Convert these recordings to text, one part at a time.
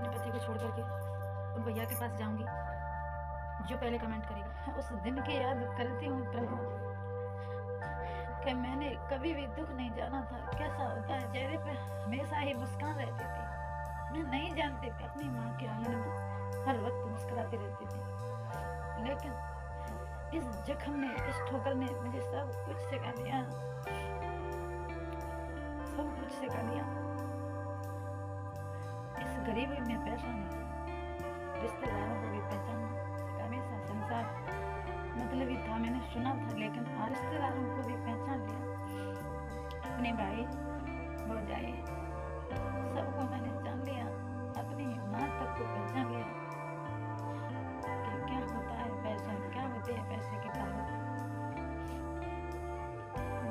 अपने पति को छोड़ करके उन भैया के पास जाऊंगी जो पहले कमेंट करेगा। उस दिन की याद करती हूँ प्रभु कि मैंने कभी भी दुख नहीं जाना था, कैसा होता है। चेहरे पे हमेशा ही मुस्कान रहती थी। मैं नहीं जानती थी, अपनी माँ के आंगन में हर वक्त मुस्कुराती रहती थी, लेकिन इस जख्म ने, इस ठोकर ने मुझे सब कुछ सिखा दिया, सब कुछ सिखा दिया। इस गरीबी में परेशानी, रिश्तेदारों को भी पहचानना। हमेशा संसार मतलब ही था, मैंने सुना था, लेकिन रिश्तेदारों को भी पहचान लिया। अपने भाई भौजाई सबको मैंने जान लिया, अपनी माँ तक को पहचान लिया कि क्या होता है पैसा, क्या होते हैं पैसे की ताकत।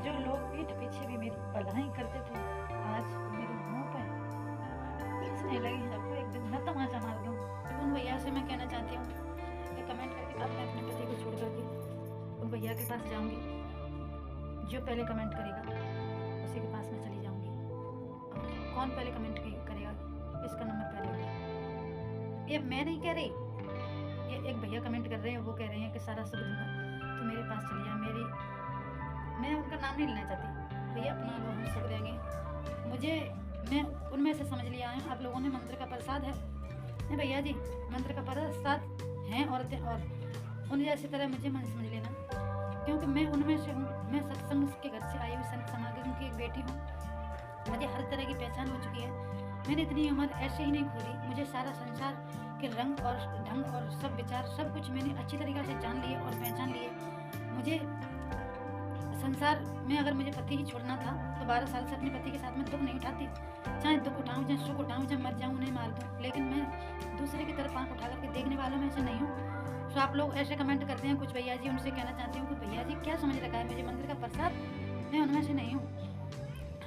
जो लोग पीठ पीछे भी मेरी भलाई करते थे, आज मेरे मुंह पर हंसने लगे। सबको एक दिन मैं तमाचा मार दूं। उन भैया से मैं कहना चाहती हूँ कि कमेंट करके अब मैं अपने पति को छोड़ करके उन भैया के पास जाऊंगी जो पहले कमेंट करेगा, उसी के पास मैं चली जाऊंगी। और कौन पहले कमेंट करेगा, इसका नंबर पहले होगा। ये मैं नहीं कह रही, ये एक भैया कमेंट कर रहे हैं, वो कह रहे हैं कि सारा सुख दूंगा तो मेरे पास चली जा। मैं उनका नाम नहीं लेना चाहती, भैया अपना लो, हम सुख देंगे। मैं उनमें से समझ लिया है, आप लोगों ने मंत्र का प्रसाद है भैया जी, मंत्र का प्रसाद हैं औरतें, और उन जैसी तरह मुझे मन समझ लेना, क्योंकि मैं उनमें से हूँ। मैं सत्संग के घर से आई हुई संत समागम की एक बेटी हूँ। मुझे हर तरह की पहचान हो चुकी है। मैंने इतनी उम्र ऐसे ही नहीं खोली। मुझे सारा संसार के रंग और ढंग और सब विचार, सब कुछ मैंने अच्छी तरीक़ा से जान लिए और पहचान लिए। मुझे संसार में अगर मुझे पति ही छोड़ना था तो 12 साल से अपने पति के साथ में दुख नहीं उठाती। चाहे दुख उठाऊँ, चाहे सुख उठाऊँ, चाहे मर जाऊँ, उन्हें मार दूँ, लेकिन मैं दूसरे की तरफ आँख उठा करके देखने वालों में से नहीं हूँ। तो आप लोग ऐसे कमेंट करते हैं कुछ भैया जी, उनसे कहना चाहती हूँ कि भैया जी क्या समझ रखा है मुझे मंदिर का प्रसाद, मैं उनमें से नहीं हूँ।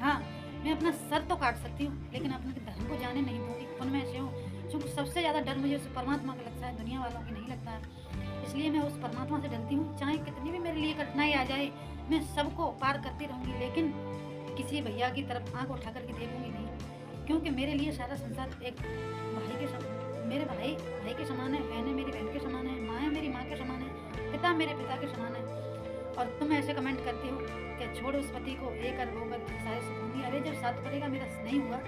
हाँ, मैं अपना सर तो काट सकती हूँ, लेकिन अपने धर्म को जाने नहीं दूँगी, उनमें से हूँ। क्योंकि सबसे ज़्यादा डर मुझे उस परमात्मा का लगता है, दुनिया वालों की नहीं लगता है। इसलिए मैं उस परमात्मा से डरती हूँ। चाहे कितनी भी मेरे लिए कठिनाई आ जाए, मैं सबको पार करती रहूँगी, लेकिन किसी भैया की तरफ आँख उठा करके देखूँगी नहीं, क्योंकि मेरे लिए सारा संसार एक भाई के समान, मेरे भाई के समान है, बहन है मेरी बहन के समान है, माँ है मेरी माँ के समान है, पिता मेरे पिता के समान है। और तुम ऐसे कमेंट करती हो कि छोड़ उस पति को, ये कर वो कर, सारे सुखूंगी। अरे जब साथ पड़ेगा मेरा नहीं हुआ,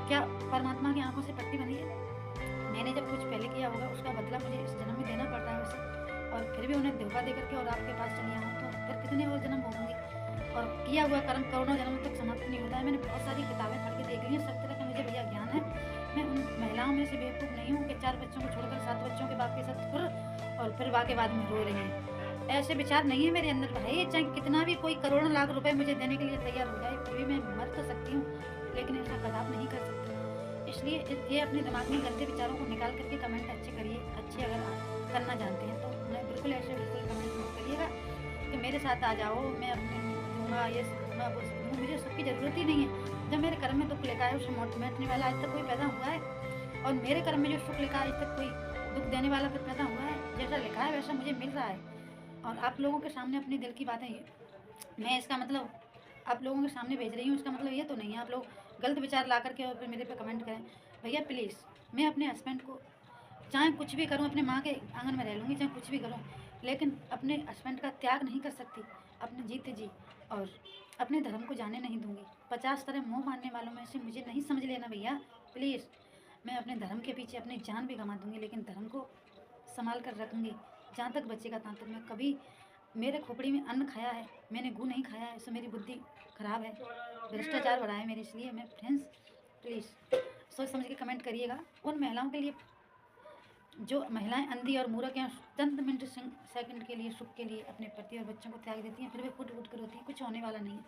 क्या परमात्मा की आंखों से पट्टी बनी है? मैंने जब कुछ पहले किया होगा उसका बदला मुझे इस जन्म में देना पड़ता है उसे, और फिर भी उन्हें धोखा दे करके और आपके पास चली आऊँ तो फिर कितने और जन्म होंगे? और किया हुआ कर्म करोड़ों जन्म तक समाप्त नहीं होता है। मैंने बहुत सारी किताबें पढ़ के देख ली हैं, सब तरह का मुझे भैया ज्ञान है। मैं उन महिलाओं में से बेवकूफ़ नहीं हूँ कि 4 बच्चों को छोड़कर 7 बच्चों के बाप के साथ खुर और फिर वाह के बाद में रो रही हैं। ऐसे विचार नहीं है मेरे अंदर भाई। चाहे कितना भी कोई करोड़ों लाख रुपए मुझे देने के लिए तैयार हो जाए, फिर भी मैं मर तो सकती हूँ, लेकिन ऐसा कदाप नहीं कर सकती। इसलिए ये अपने दिमाग में गंदे विचारों को निकाल करके कमेंट अच्छे करिए। अच्छे अगर करना जानते हैं तो मैं बिल्कुल ऐसे बिल्कुल कमेंट मत करिएगा कि मेरे साथ आ जाओ, मैं अपने दूँगा, ये दूँगा, वो दूँगा। मुझे सुख की ज़रूरत ही नहीं है। जब मेरे कर्म में दुख लिखा है, उसे मिटने वाला आज तक कोई पैदा हुआ है? और मेरे कर्म में जो सुख लिखा है, आज तक कोई दुख देने वाला फिर पैदा हुआ है? जैसा लिखा है वैसा मुझे मिल रहा है। और आप लोगों के सामने अपनी दिल की बातें मैं इसका मतलब आप लोगों के सामने भेज रही हूँ, इसका मतलब ये तो नहीं है आप लोग गलत विचार ला करके और फिर मेरे पे कमेंट करें। भैया प्लीज़, मैं अपने हस्बैंड को चाहे कुछ भी करूँ, अपने माँ के आंगन में रह लूँगी, चाहे कुछ भी करूँ, लेकिन अपने हस्बैंड का त्याग नहीं कर सकती, अपने जीते जी, और अपने धर्म को जाने नहीं दूँगी। 50 तरह मुँह मारने वालों में से मुझे नहीं समझ लेना भैया प्लीज़। मैं अपने धर्म के पीछे अपनी जान भी गंवा दूँगी, लेकिन धर्म को संभाल कर रखूँगी जहाँ तक बचेगा तहाँ तक। मैं कभी मेरे खोपड़ी में अन्न खाया है, मैंने गू नहीं खाया है, इससे मेरी बुद्धि खराब है, भ्रष्टाचार बढ़ा है मेरे। इसलिए मैं फ्रेंड्स प्लीज़ सोच समझ के कमेंट करिएगा। उन महिलाओं के लिए जो महिलाएं अंधी और मूर्ख हैं, चंद मिनट सेकंड के लिए सुख के लिए अपने पति और बच्चों को त्याग देती हैं, फिर भी फुट फुट कर होती हैं। कुछ होने वाला नहीं है,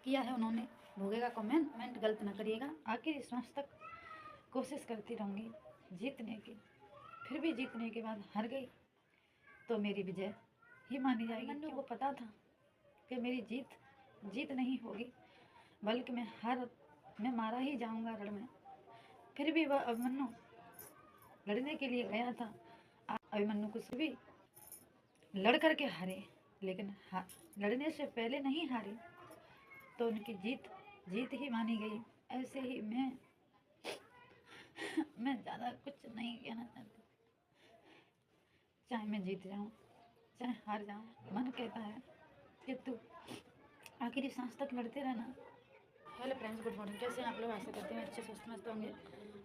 किया है उन्होंने, भोगेगा। कमेंट गलत ना करिएगा। आखिर इस मास तक कोशिश करती रहूँगी जीतने की, फिर भी जीतने के बाद हार गई तो मेरी विजय ही मानी जाएगी। मन्नू को पता था कि मेरी जीत नहीं होगी, बल्कि मैं मारा ही जाऊंगा रण में। फिर भी वह अभिमन्यु लड़ने के लिए गया था। अभिमन्यु कुछ भी लड़ करके हारे, लेकिन लड़ने से पहले नहीं हारे तो उनकी जीत ही मानी गई। ऐसे ही मैं मैं ज़्यादा कुछ नहीं कहना चाहती। चाहे मैं जीत जाऊँ, चाहे हार जाऊँ, मन कहता है कि तू आखिरी सांस तक लड़ते रहना। Hello friends, good morning. कैसे हैं आप लोग? आशा करते हैं अच्छे स्वस्थ मस्त होंगे।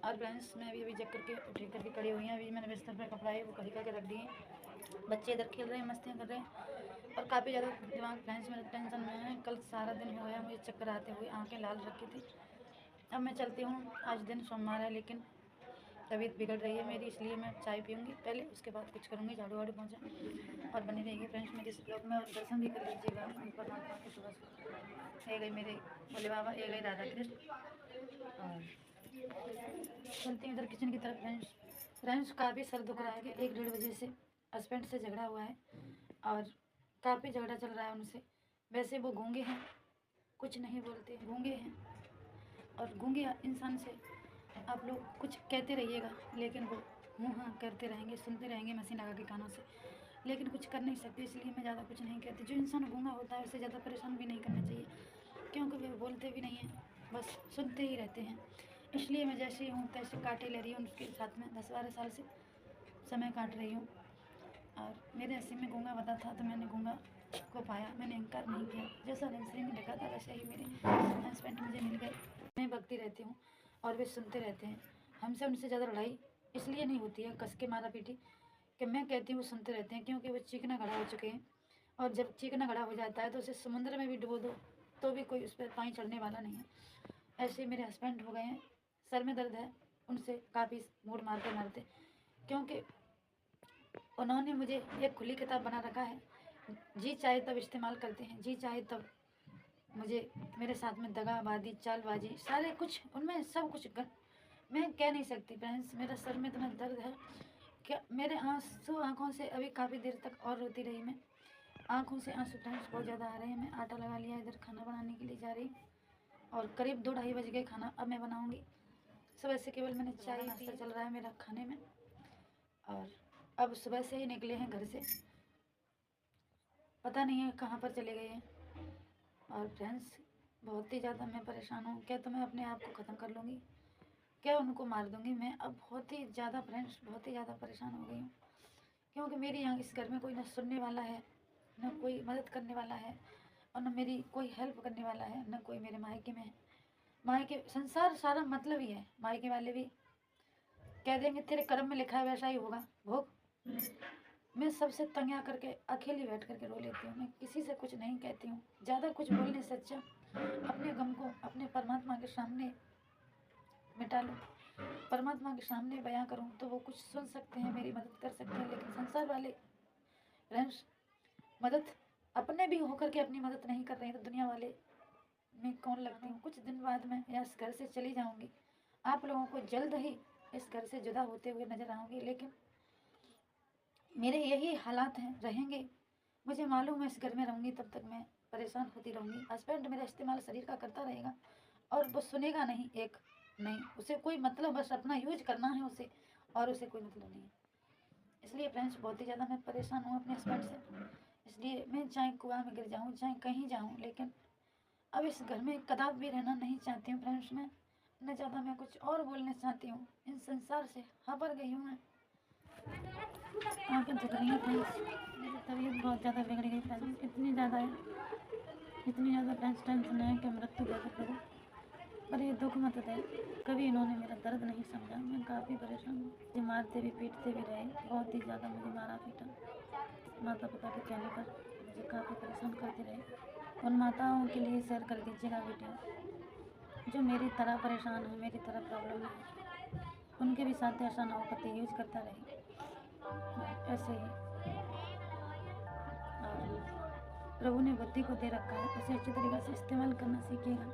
और फ्रेंड्स, मैं अभी जग करके उठ करके खड़ी हुई हैं। अभी मैंने बिस्तर पर कपड़ा है वो कहीं करके रख दिए। बच्चे इधर खेल रहे हैं, मस्तियाँ कर रहे हैं और काफ़ी ज़्यादा दिमाग फ्रेंड्स मेरा टेंशन में है। कल सारा दिन हो गया मुझे चक्कर आते हुए, आँखें लाल रखी थी। अब मैं चलती हूँ, आज दिन सोमवार है लेकिन तबीयत बिगड़ रही है मेरी, इसलिए मैं चाय पीऊँगी पहले, उसके बाद कुछ करूँगी, झाड़ू वाड़ू पोंछा। और बनी रहेगी फ्रेंड्स मेरे इस ब्लॉग में, और दर्शन भी कर लीजिएगा परमात्मा के सुबह। ये गई मेरे भोले बाबा, ये गई राधा कृष्ण। और चलती हूँ इधर किचन की तरफ। फ्रेंड्स काफ़ी सर दुख रहा है कि 1-1:30 बजे से हस्बैंड से झगड़ा हुआ है और काफ़ी झगड़ा चल रहा है उनसे। वैसे वो गूंगे हैं, कुछ नहीं बोलते, गूंगे हैं। और गूंगे इंसान से आप लोग कुछ कहते रहिएगा लेकिन वो हाँ करते रहेंगे, सुनते रहेंगे मशीन लगा के कानों से, लेकिन कुछ कर नहीं सकते। इसलिए मैं ज़्यादा कुछ नहीं कहती। जो इंसान गूंगा होता है उसे ज़्यादा परेशान भी नहीं करना चाहिए, क्योंकि वे बोलते भी नहीं हैं, बस सुनते ही रहते हैं। इसलिए मैं जैसे हूँ तैसे काटे ले रही हूँ, उनके साथ में 10-12 साल से समय काट रही हूँ। और मेरे ऐसे में गूंगा बता था तो मैंने गूंगा को पाया, मैंने इनकार नहीं किया। जैसा नर्सरी में देखा था वैसे ही मेरे हस्बैंड मुझे मिल गए। मैं भगती रहती हूँ और वे सुनते रहते हैं। हमसे उनसे ज़्यादा लड़ाई इसलिए नहीं होती है कस के मारा पीटी कि मैं कहती हूँ वो सुनते रहते हैं, क्योंकि वो चीकना घड़ा हो चुके हैं। और जब चीकना घड़ा हो जाता है तो उसे समुद्र में भी डुबो दो तो भी कोई उस पर पानी चढ़ने वाला नहीं है। ऐसे मेरे हस्बैंड हो गए हैं। सर में दर्द है उनसे काफ़ी मूड मारते मारते, क्योंकि उन्होंने मुझे एक खुली किताब बना रखा है। जी चाहे तब इस्तेमाल करते हैं, जी चाहे तब मुझे मेरे साथ में दगाबाजी, चालबाजी, सारे कुछ उनमें सब कुछ मैं कह नहीं सकती फ्रेंड्स। मेरा सर में इतना दर्द है कि मेरे आंसू आँखों से अभी काफ़ी देर तक और रोती रही मैं। आँखों से आंसू फ्रेंड्स बहुत ज़्यादा आ रहे हैं। मैं आटा लगा लिया, इधर खाना बनाने के लिए जा रही हूँ और करीब 2-2:30 बज गए। खाना अब मैं बनाऊँगी। सुबह से केवल मैंने चाय नाश्ता चल रहा है मेरा खाने में, और अब सुबह से ही निकले हैं घर से, पता नहीं है कहाँ पर चले गए हैं। और फ्रेंड्स बहुत ही ज़्यादा मैं परेशान हूँ। क्या तो मैं अपने आप को ख़त्म कर लूँगी, क्या उनको मार दूँगी मैं। अब बहुत ही ज़्यादा फ्रेंड्स बहुत ही ज़्यादा परेशान हो गई हूँ, क्योंकि मेरे यहाँ इस घर में कोई ना सुनने वाला है, ना कोई मदद करने वाला है, और ना मेरी कोई हेल्प करने वाला है, ना कोई मेरे मायके में है। मायके संसार सारा मतलब ही है। मायके वाले भी कह देंगे तेरे कर्म में लिखा है वैसा ही होगा, भोग। मैं सबसे तंग आ करके अकेली बैठ करके रो लेती हूँ। मैं किसी से कुछ नहीं कहती हूँ। ज़्यादा कुछ बोलने से अच्छा अपने गम को अपने परमात्मा के सामने मिटा लूँ, परमात्मा के सामने बयां करूँ तो वो कुछ सुन सकते हैं, मेरी मदद कर सकते हैं। लेकिन संसार वाले फ्रेंड्स मदद अपने भी होकर के अपनी मदद नहीं कर रहे हैं तो दुनिया वाले मैं कौन लगती हूँ। कुछ दिन बाद मैं इस घर से चली जाऊँगी। आप लोगों को जल्द ही इस घर से जुदा होते हुए नजर आऊँगी, लेकिन मेरे यही हालात हैं, रहेंगे। मुझे मालूम है इस घर में रहूँगी तब तक मैं परेशान होती रहूँगी। हस्बैंड मेरा इस्तेमाल शरीर का करता रहेगा और वो सुनेगा नहीं, एक नहीं, उसे कोई मतलब, बस अपना यूज करना है उसे, और उसे कोई मतलब नहीं है। इसलिए फ्रेंड्स बहुत ही ज़्यादा मैं परेशान हूँ अपने हस्बैंड से। इसलिए मैं चाहे कुआं में गिर जाऊँ, चाहे कहीं जाऊँ, लेकिन अब इस घर में कदाप भी रहना नहीं चाहती हूँ फ्रेंड्स। मैं न ज़्यादा मैं कुछ और बोलना चाहती हूँ। इन संसार से हार गई हूँ मैं। आँखें दुख रही हैं फ्रेंड्स, मेरी तबीयत बहुत ज़्यादा बिगड़ गई फ्रेंड्स। इतनी ज़्यादा फ्रेंड्स टेंशन है कि मृत्यु जैसे करूँ, पर ये दुख मत दे। कभी इन्होंने मेरा दर्द नहीं समझा। मैं काफ़ी परेशान हूँ। मुझे मारते भी पीटते भी रहे, बहुत ही ज़्यादा मुझे मारा पीटा। माता पिता के कहने पर मुझे काफ़ी परेशान करते रहे। उन माताओं के लिए शेयर कर दीजिएगा वीडियो जो मेरी तरह परेशान है, मेरी तरह प्रॉब्लम है। उनके भी साथ ऐसा ना हो पति यूज करता रहे ऐसे ही। और प्रभु ने बुद्धि को दे रखा है, उसे अच्छी तरीके से इस्तेमाल करना सीखिएगा।